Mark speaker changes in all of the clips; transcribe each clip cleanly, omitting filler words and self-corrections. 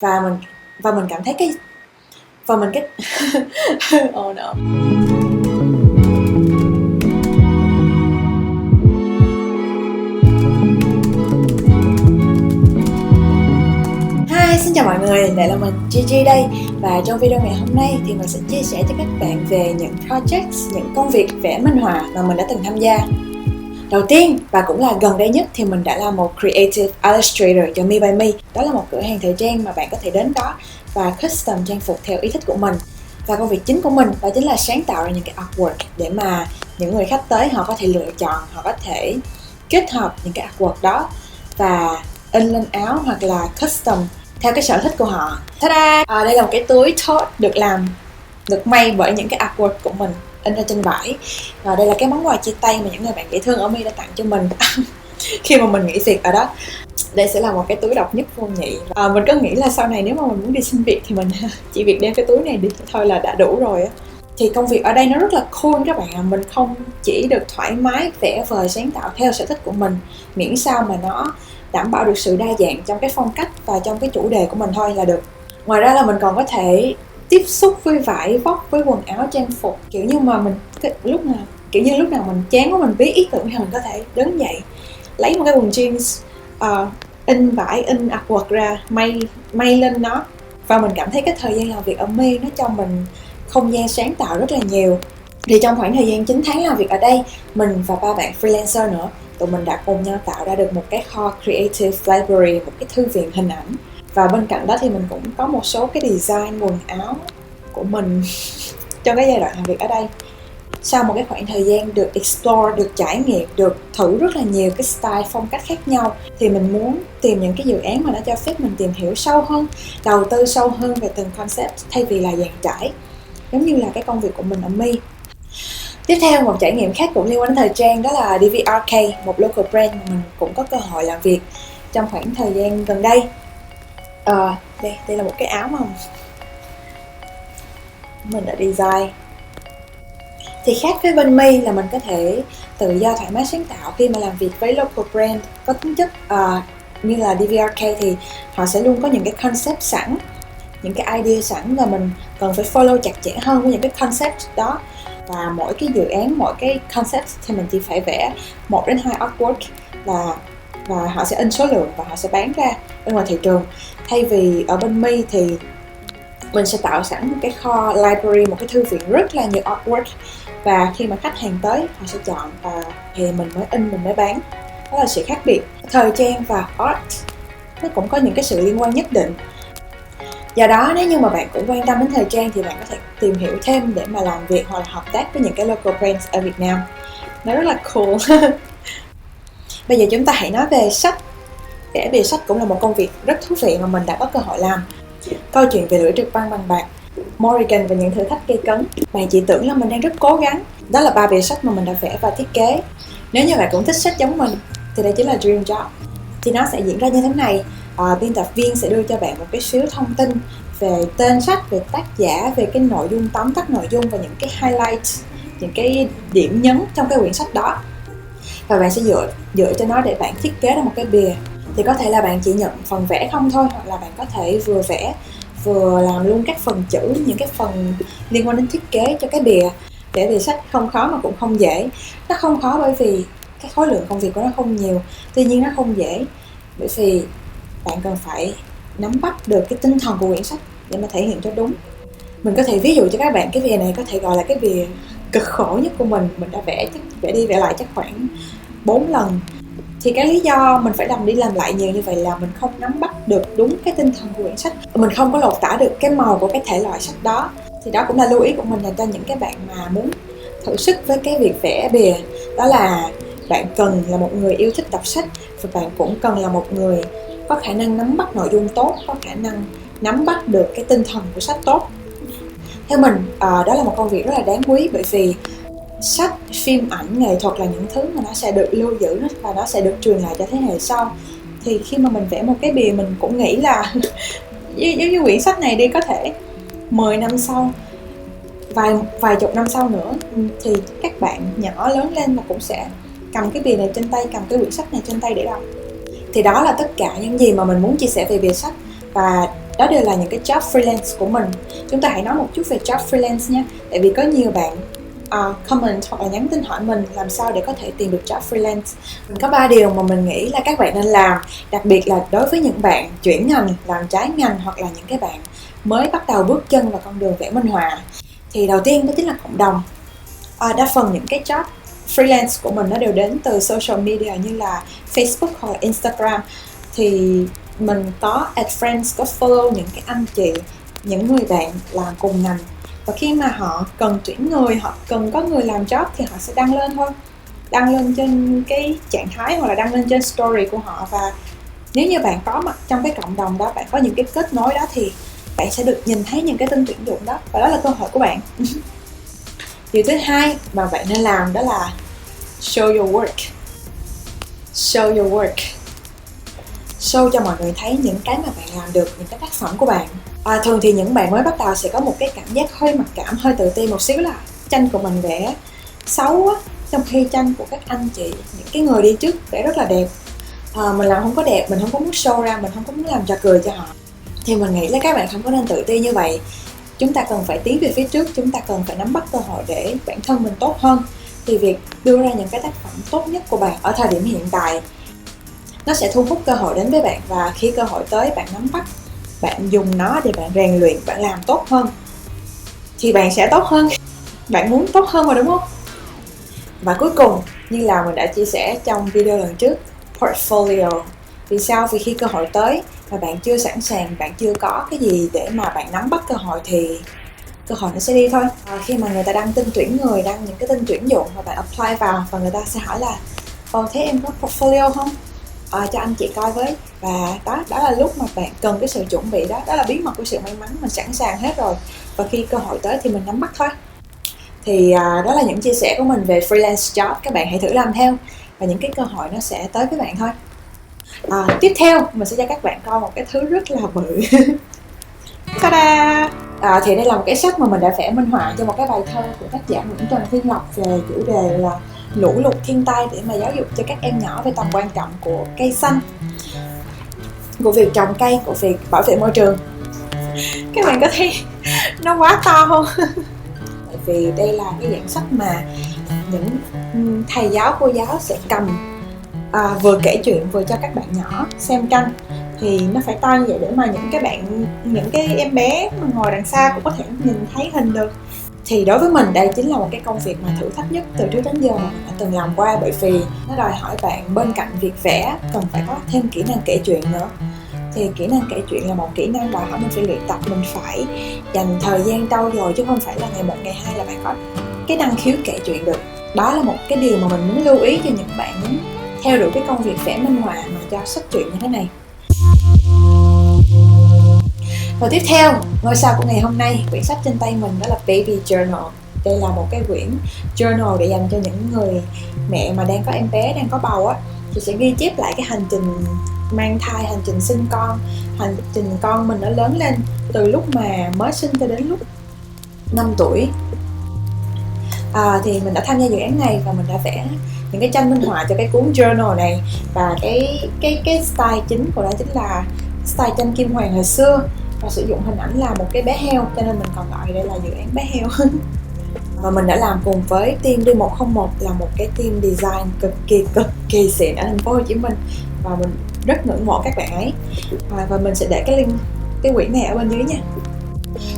Speaker 1: Và mình cảm thấy cái oh no. Hi, xin chào mọi người, lại là mình Gigi đây. Và trong video ngày hôm nay thì mình sẽ chia sẻ cho các bạn về những projects, những công việc vẽ minh họa mà mình đã từng tham gia. Đầu tiên và cũng là gần đây nhất thì mình đã là một Creative Illustrator cho Me by Me. Đó là một cửa hàng thời trang mà bạn có thể đến đó và custom trang phục theo ý thích của mình. Và công việc chính của mình đó chính là sáng tạo ra những cái artwork để mà những người khách tới họ có thể lựa chọn, họ có thể kết hợp những cái artwork đó và in lên áo hoặc là custom theo cái sở thích của họ. Ta-da! Đây là một cái túi tote được may bởi những cái artwork của mình in ra trên vải. Và đây là cái món quà chia tay mà những người bạn dễ thương ở Me đã tặng cho mình khi mà mình nghỉ việc ở đó. Đây sẽ là một cái túi độc nhất vô nhị. Mình có nghĩ là sau này nếu mà mình muốn đi xin việc thì mình chỉ việc đem cái túi này đi thôi là đã đủ rồi á. Thì công việc ở đây nó rất là cool các bạn ạ. Mình không chỉ được thoải mái vẽ vời sáng tạo theo sở thích của mình, miễn sao mà nó đảm bảo được sự đa dạng trong cái phong cách và trong cái chủ đề của mình thôi là được. Ngoài ra là mình còn có thể tiếp xúc với vải vóc, với quần áo trang phục, kiểu như lúc nào mình chán quá, mình bí ý tưởng thì mình có thể đứng dậy lấy một cái quần jeans, in vải, in artwork ra, may lên nó. Và mình cảm thấy cái thời gian làm việc ở Me nó cho mình không gian sáng tạo rất là nhiều. Thì trong khoảng thời gian 9 tháng làm việc ở đây, mình và 3 bạn freelancer nữa, tụi mình đã cùng nhau tạo ra được một cái kho Creative Library, một cái thư viện hình ảnh. Và bên cạnh đó thì mình cũng có một số cái design quần áo của mình trong cái giai đoạn làm việc ở đây. Sau một cái khoảng thời gian được explore, được trải nghiệm, được thử rất là nhiều cái style, phong cách khác nhau, thì mình muốn tìm những cái dự án mà nó cho phép mình tìm hiểu sâu hơn, đầu tư sâu hơn về từng concept thay vì là dàn trải, giống như là cái công việc của mình ở Me. Tiếp theo, một trải nghiệm khác cũng liên quan đến thời trang đó là DVRK, một local brand mà mình cũng có cơ hội làm việc trong khoảng thời gian gần đây. Đây là một cái áo mà mình đã design. Thì khác với bên Me là mình có thể tự do thoải mái sáng tạo khi mà làm việc với local brand có tính chất như là DVRK, thì họ sẽ luôn có những cái concept sẵn, những cái idea sẵn, và mình cần phải follow chặt chẽ hơn với những cái concept đó. Và mỗi cái dự án, mỗi cái concept thì mình chỉ phải vẽ 1 đến 2 artwork và họ sẽ in số lượng và họ sẽ bán ra bên ngoài thị trường. Thay vì ở bên Me thì mình sẽ tạo sẵn một cái kho library, một cái thư viện rất là nhiều artwork, và khi mà khách hàng tới họ sẽ chọn và thì mình mới in, mình mới bán. Đó là sự khác biệt. Thời trang và art nó cũng có những cái sự liên quan nhất định. Do đó nếu như mà bạn cũng quan tâm đến thời trang thì bạn có thể tìm hiểu thêm để mà làm việc hoặc là hợp tác với những cái local brands ở Việt Nam. Nó rất là cool. Bây giờ chúng ta hãy nói về sách. Vẽ bìa sách cũng là một công việc rất thú vị mà mình đã có cơ hội làm. Câu chuyện về lưỡi trực băng bằng bạc, Morrigan và những thử thách gây cấn. Bạn chỉ tưởng là mình đang rất cố gắng. Đó là 3 bìa sách mà mình đã vẽ và thiết kế. Nếu như bạn cũng thích sách giống mình thì đây chính là Dream Job. Thì nó sẽ diễn ra như thế này. Biên tập viên sẽ đưa cho bạn một cái xíu thông tin về tên sách, về tác giả, về cái nội dung, tóm tắt nội dung và những cái highlights, những cái điểm nhấn trong cái quyển sách đó. Và bạn sẽ dựa cho nó để bạn thiết kế ra một cái bìa. Thì có thể là bạn chỉ nhận phần vẽ không thôi, hoặc là bạn có thể vừa vẽ vừa làm luôn các phần chữ, những cái phần liên quan đến thiết kế cho cái bìa. Vẽ bìa sách không khó mà cũng không dễ. Nó không khó bởi vì cái khối lượng công việc của nó không nhiều. Tuy nhiên nó không dễ bởi vì bạn cần phải nắm bắt được cái tinh thần của quyển sách để mà thể hiện cho đúng. Mình có thể ví dụ cho các bạn cái bìa này có thể gọi là cái bìa cực khổ nhất của mình. Mình đã vẽ đi vẽ lại chắc khoảng 4 lần. Thì cái lý do mình phải đi làm lại nhiều như vậy là mình không nắm bắt được đúng cái tinh thần của quyển sách. Mình không có lột tả được cái màu của cái thể loại sách đó. Thì đó cũng là lưu ý của mình dành cho những cái bạn mà muốn thử sức với cái việc vẽ bìa. Đó là bạn cần là một người yêu thích đọc sách, và bạn cũng cần là một người có khả năng nắm bắt nội dung tốt, có khả năng nắm bắt được cái tinh thần của sách tốt. Theo mình, đó là một công việc rất là đáng quý, bởi vì sách, phim ảnh, nghệ thuật là những thứ mà nó sẽ được lưu giữ và nó sẽ được truyền lại cho thế hệ sau. Thì khi mà mình vẽ một cái bìa, mình cũng nghĩ là giống như quyển sách này đi, có thể 10 năm sau, vài chục năm sau nữa thì các bạn nhỏ lớn lên và cũng sẽ cầm cái bìa này trên tay, cầm cái quyển sách này trên tay để đọc. Thì đó là tất cả những gì mà mình muốn chia sẻ về bìa sách. Và Đó đều là những cái job freelance của mình. Chúng ta hãy nói một chút về job freelance nha. Tại vì có nhiều bạn comment hoặc là nhắn tin hỏi mình làm sao để có thể tìm được job freelance. Mình có 3 điều mà mình nghĩ là các bạn nên làm, đặc biệt là đối với những bạn chuyển ngành, làm trái ngành, hoặc là những cái bạn mới bắt đầu bước chân vào con đường vẽ minh họa. Thì đầu tiên đó chính là cộng đồng. Đa phần những cái job freelance của mình nó đều đến từ social media như là Facebook hoặc là Instagram. Thì mình có add friends, có follow những cái anh chị, những người bạn làm cùng ngành. Và khi mà họ cần tuyển người, họ cần có người làm job thì họ sẽ đăng lên thôi. Đăng lên trên cái trạng thái hoặc là đăng lên trên story của họ. Và nếu như bạn có mặt trong cái cộng đồng đó, bạn có những cái kết nối đó thì bạn sẽ được nhìn thấy những cái tin tuyển dụng đó. Và đó là cơ hội của bạn. Điều thứ hai mà bạn nên làm đó là show your work. Show your work. Show cho mọi người thấy những cái mà bạn làm được, những cái tác phẩm của bạn. Thường thì những bạn mới bắt đầu sẽ có một cái cảm giác hơi mặc cảm, hơi tự ti một xíu là tranh của mình vẽ xấu á, trong khi tranh của các anh chị, những cái người đi trước vẽ rất là đẹp. Mình làm không có đẹp, mình không có muốn show ra, mình không có muốn làm trò cười cho họ. Thì mình nghĩ là các bạn không có nên tự ti như vậy. Chúng ta cần phải tiến về phía trước, chúng ta cần phải nắm bắt cơ hội để bản thân mình tốt hơn. Thì việc đưa ra những cái tác phẩm tốt nhất của bạn ở thời điểm hiện tại, nó sẽ thu hút cơ hội đến với bạn. Và khi cơ hội tới, bạn nắm bắt, bạn dùng nó để bạn rèn luyện, bạn làm tốt hơn, thì bạn sẽ tốt hơn. Bạn muốn tốt hơn mà đúng không? Và cuối cùng, như là mình đã chia sẻ trong video lần trước, portfolio. Vì sao? Vì khi cơ hội tới mà bạn chưa sẵn sàng, bạn chưa có cái gì để mà bạn nắm bắt cơ hội thì cơ hội nó sẽ đi thôi. Khi mà người ta đăng tin tuyển người, đăng những cái tin tuyển dụng mà bạn apply vào, và người ta sẽ hỏi là thế em có portfolio không? Cho anh chị coi với. Và đó là lúc mà bạn cần cái sự chuẩn bị đó. Đó là bí mật của sự may mắn, mình sẵn sàng hết rồi. Và khi cơ hội tới thì mình nắm bắt thôi. Thì đó là những chia sẻ của mình về freelance job. Các bạn hãy thử làm theo và những cái cơ hội nó sẽ tới với bạn thôi. Tiếp theo mình sẽ cho các bạn coi một cái thứ rất là bự. Ta-da! Thì đây là một cái sách mà mình đã vẽ minh họa cho một cái bài thơ của tác giả Nguyễn Trần Thiên Lộc về chủ đề là lũ lụt thiên tai, để mà giáo dục cho các em nhỏ về tầm quan trọng của cây xanh, của việc trồng cây, của việc bảo vệ môi trường. Các bạn có thấy nó quá to không? Tại vì đây là cái dạng sách mà những thầy giáo, cô giáo sẽ cầm vừa kể chuyện vừa cho các bạn nhỏ xem tranh. Thì nó phải to như vậy để mà những cái em bé mà ngồi đằng xa cũng có thể nhìn thấy hình được. Thì đối với mình đây chính là một cái công việc mà thử thách nhất từ trước đến giờ mà mình đã từng làm qua, bởi vì nó đòi hỏi bạn bên cạnh việc vẽ cần phải có thêm kỹ năng kể chuyện nữa. Thì kỹ năng kể chuyện là một kỹ năng đòi hỏi mình phải luyện tập, mình phải dành thời gian trau dồi, chứ không phải là ngày một ngày hai là bạn có cái năng khiếu kể chuyện được. Đó là một cái điều mà mình muốn lưu ý cho những bạn muốn theo đuổi cái công việc vẽ minh họa mà cho sách truyện như thế này. Và tiếp theo, ngôi sao của ngày hôm nay, quyển sách trên tay mình đó là Baby Journal. Đây là một cái quyển journal để dành cho những người mẹ mà đang có em bé, đang có bầu á, thì sẽ ghi chép lại cái hành trình mang thai, hành trình sinh con, hành trình con mình nó lớn lên từ lúc mà mới sinh cho đến lúc 5 tuổi. Thì mình đã tham gia dự án này và mình đã vẽ những cái tranh minh họa cho cái cuốn journal này. Và cái style chính của nó chính là style tranh Kim Hoàng hồi xưa, và sử dụng hình ảnh là một cái bé heo, cho nên mình còn gọi đây là dự án bé heo. Và mình đã làm cùng với team D101, là một cái team design cực kỳ xịn ở thành phố Hồ Chí Minh, và mình rất ngưỡng mộ các bạn ấy. Và mình sẽ để cái link cái quyển này ở bên dưới nha.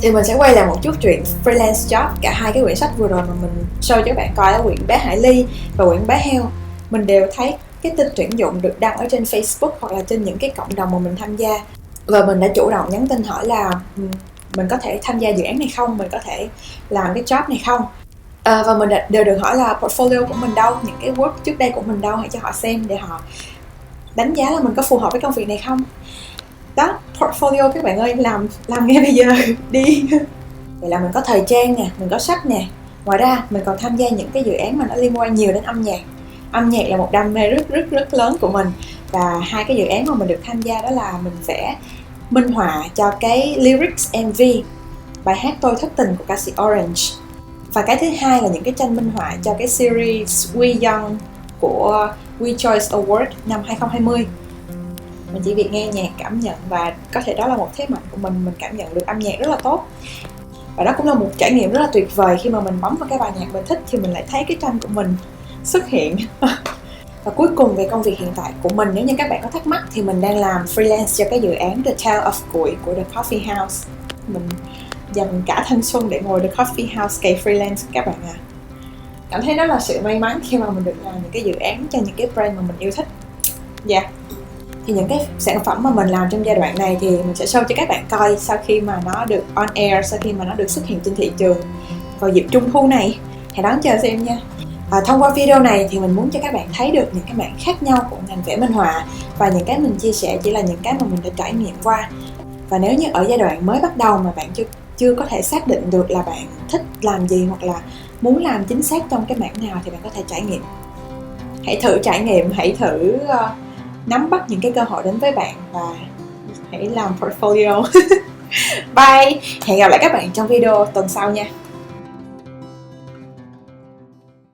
Speaker 1: Thì mình sẽ quay lại một chút chuyện freelance job. Cả hai cái quyển sách vừa rồi mà mình show cho các bạn coi, ở quyển bé Hải Ly và quyển bé heo, mình đều thấy cái tin tuyển dụng được đăng ở trên Facebook hoặc là trên những cái cộng đồng mà mình tham gia. Và mình đã chủ động nhắn tin hỏi là mình có thể tham gia dự án này không, mình có thể làm cái job này không. Và mình đều được hỏi là portfolio của mình đâu, những cái work trước đây của mình đâu, hãy cho họ xem để họ đánh giá là mình có phù hợp với công việc này không. Đó, portfolio các bạn ơi, làm ngay bây giờ đi. Vậy là mình có thời trang nè, mình có sách nè. Ngoài ra mình còn tham gia những cái dự án mà nó liên quan nhiều đến âm nhạc. Âm nhạc là một đam mê rất lớn của mình. Và hai cái dự án mà mình được tham gia đó là mình vẽ minh họa cho cái lyrics MV bài hát Tôi Thất Tình của ca sĩ Orange. Và cái thứ hai là những cái tranh minh họa cho cái series We Young của We Choice Award năm 2020. Mình chỉ việc nghe nhạc, cảm nhận, và có thể đó là một thế mạnh của mình cảm nhận được âm nhạc rất là tốt. Và đó cũng là một trải nghiệm rất là tuyệt vời khi mà mình bấm vào cái bài nhạc mình thích thì mình lại thấy cái tranh của mình xuất hiện. Và cuối cùng về công việc hiện tại của mình, nếu như các bạn có thắc mắc thì mình đang làm freelance cho cái dự án The Tale of Củi của The Coffee House. Mình dành cả thanh xuân để ngồi The Coffee House cày freelance các bạn ạ. Cảm thấy đó là sự may mắn khi mà mình được làm những cái dự án cho những cái brand mà mình yêu thích. Thì những cái sản phẩm mà mình làm trong giai đoạn này thì mình sẽ show cho các bạn coi sau khi mà nó được on air, sau khi mà nó được xuất hiện trên thị trường vào dịp Trung thu này. Hãy đón chờ xem nha. Thông qua video này thì mình muốn cho các bạn thấy được những cái mảng khác nhau của ngành vẽ minh họa, và những cái mình chia sẻ chỉ là những cái mà mình đã trải nghiệm qua. Và nếu như ở giai đoạn mới bắt đầu mà bạn chưa có thể xác định được là bạn thích làm gì hoặc là muốn làm chính xác trong cái mảng nào thì bạn có thể trải nghiệm. Hãy thử trải nghiệm, hãy thử nắm bắt những cái cơ hội đến với bạn và hãy làm portfolio. Bye! Hẹn gặp lại các bạn trong video tuần sau nha.